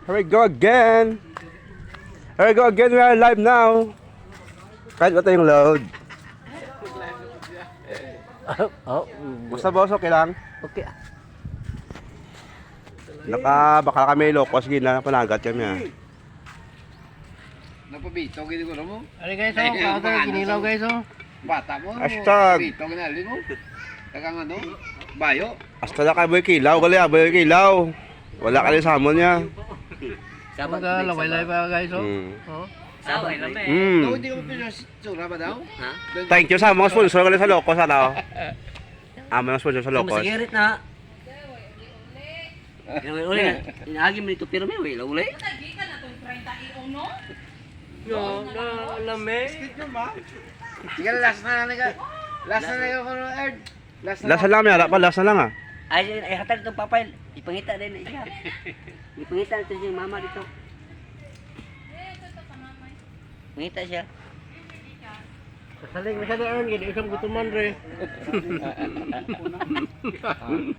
Here we go again. Here we go again. We are live now. Kahit ba tayong load? Basta boss, okay lang? Okay. Baka kami lokos, gina, panagat kami ha. Napabito, gini ko mo. Ano guys, oh? Kakata, kinilaw guys, oh. Bata mo. Hashtag. Napabito, ginali mo. Tagang ano, bayo. Hasta na kayo boy kilaw, gali boy kilaw. Wala ka rin sa hamon niya. Sabat ka, laway-laway pa guys, oh. Oh. Sabay lang eh. No, hindi ko pinasura ba daw? Ha? Thank you sa mga sponsor gali sa lokos, ano? Mga sponsor sa lokos. Masigarit na. Uli na. Inaagi mo nito pero may wala uli. Yo, alam eh. Sige, last na nga. Last na nga ko ng Erd. Lasa lang, may harap pa, lasa lang ha. Ay, hatag itong papel. Ipangita din siya. Ipangita natin yung mama dito. Pangita siya. Saling masyadaan, gini isang gutuman re.